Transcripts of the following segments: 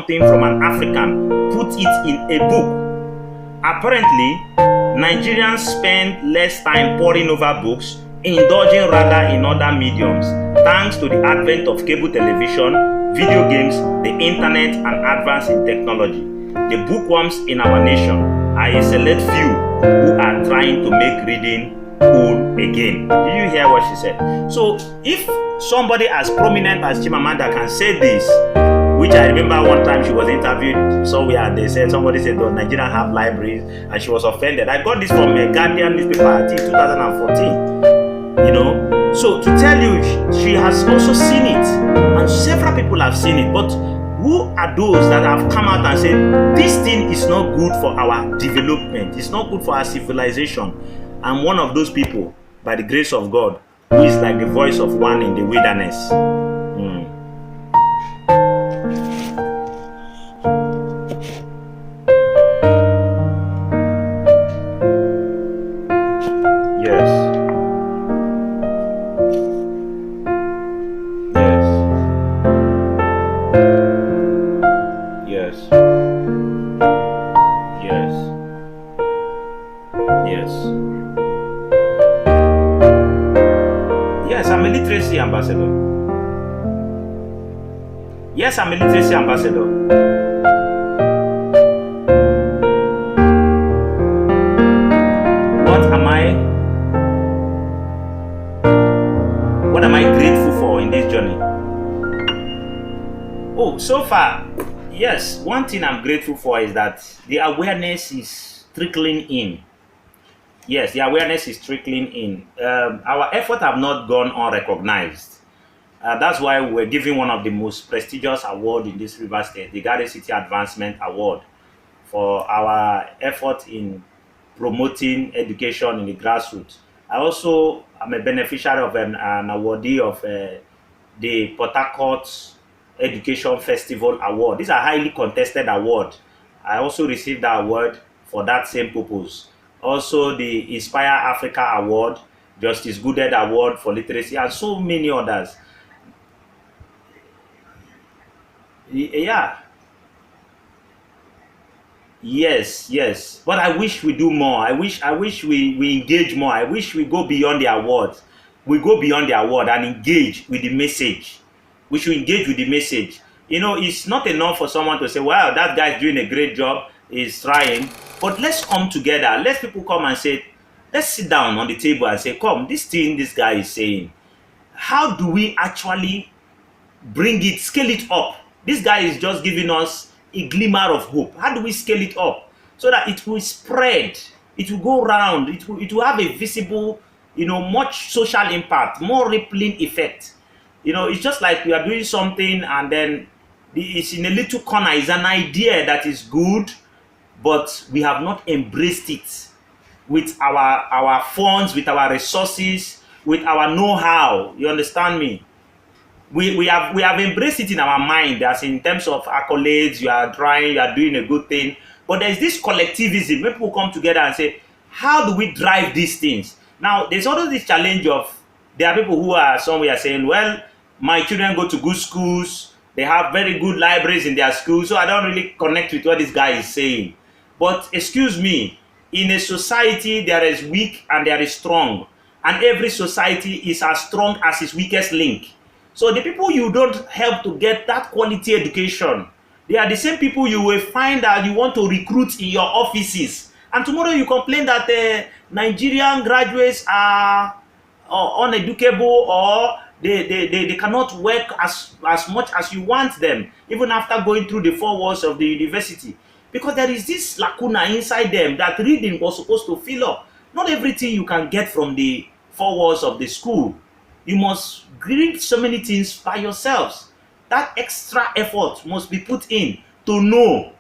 something from an African, put it in a book. Apparently, Nigerians spend less time poring over books, indulging rather in other mediums, thanks to the advent of cable television, video games, the internet, and advance in technology. The bookworms in our nation are a select few who are trying to make reading cool again. Did you hear what she said? So if somebody as prominent as Chimamanda can say this, which I remember one time she was interviewed somewhere and they said, somebody said, "Does Nigeria have libraries?" and she was offended. I got this from a Guardian newspaper, I think 2014. You know, so to tell you, she has also seen it, and several people have seen it. But who are those that have come out and said this thing is not good for our development, it's not good for our civilization? I'm one of those people, by the grace of God, who is like the voice of one in the wilderness. Ambassador. Yes, I'm a literacy ambassador. What am I grateful for in this journey? Oh, so far, yes, one thing I'm grateful for is that the awareness is trickling in. Yes, the awareness is trickling in. Our efforts have not gone unrecognized. That's why we're giving one of the most prestigious awards in this River State, the Garden City Advancement Award, for our effort in promoting education in the grassroots. I also am a beneficiary of an awardee of the Port Harcourt Education Festival Award. These are highly contested awards. I also received that award for that same purpose. Also, the Inspire Africa Award, Justice Goodhead Award for Literacy, and so many others. Yeah. Yes. But I wish we do more. I wish we engage more. I wish we go beyond the awards. We go beyond the award and engage with the message. We should engage with the message. You know, it's not enough for someone to say, "Wow, that guy's doing a great job, he's trying." But let's come together. Let people come and say, let's sit down on the table and say, "Come, this thing this guy is saying, how do we actually bring it, scale it up? This guy is just giving us a glimmer of hope. How do we scale it up so that it will spread, it will go round, it will have a visible, much social impact, more rippling effect?" It's just like we are doing something and then it's in a little corner. It's an idea that is good, but we have not embraced it with our funds, with our resources, with our know-how. You understand me? We have embraced it in our mind, as in terms of accolades. You are trying, you are doing a good thing, but there's this collectivism where people come together and say, how do we drive these things? Now, there's also this challenge of, there are people who are somewhere saying, well, my children go to good schools, they have very good libraries in their schools, so I don't really connect with what this guy is saying. But excuse me, in a society there is weak and there is strong, and every society is as strong as its weakest link. So the people you don't help to get that quality education, they are the same people you will find that you want to recruit in your offices. And tomorrow you complain that Nigerian graduates are uneducable, or they cannot work as much as you want them, even after going through the 4 walls of the university. Because there is this lacuna inside them that reading was supposed to fill up. Not everything you can get from the 4 walls of the school. You must read so many things by yourselves. That extra effort must be put in to know.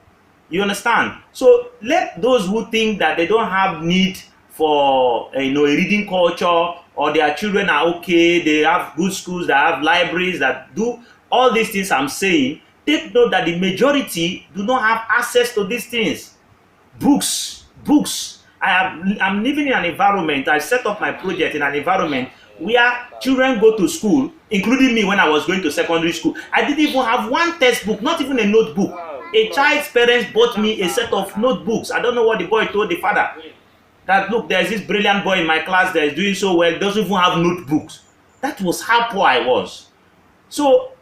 You understand? So let those who think that they don't have need for a reading culture, or their children are okay, they have good schools, that have libraries, that do all these things I'm saying, take note that the majority do not have access to these things. Books. I'm living in an environment, I set up my project in an environment where children go to school, including me when I was going to secondary school. I didn't even have one textbook, not even a notebook. A child's parents bought me a set of notebooks. I don't know what the boy told the father. That, look, there's this brilliant boy in my class that is doing so well, doesn't even have notebooks. That was how poor I was. So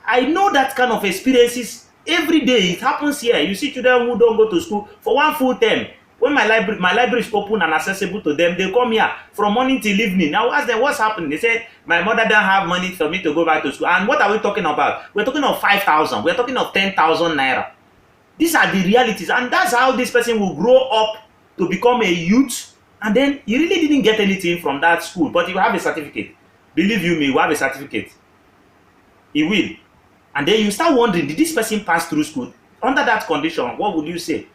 I know that kind of experiences every day. It happens here. You see children who don't go to school for one full term. When my library is open and accessible to them, they come here from morning till evening. Now ask them what's happening. They say, my mother don't have money for me to go back to school. And what are we talking about? We're talking of 5,000. We're talking of 10,000 naira. These are the realities. And that's how this person will grow up to become a youth. And then he really didn't get anything from that school, but he will have a certificate. Believe you me, he will have a certificate. He will. And then you start wondering, did this person pass through school? Under that condition, what would you say?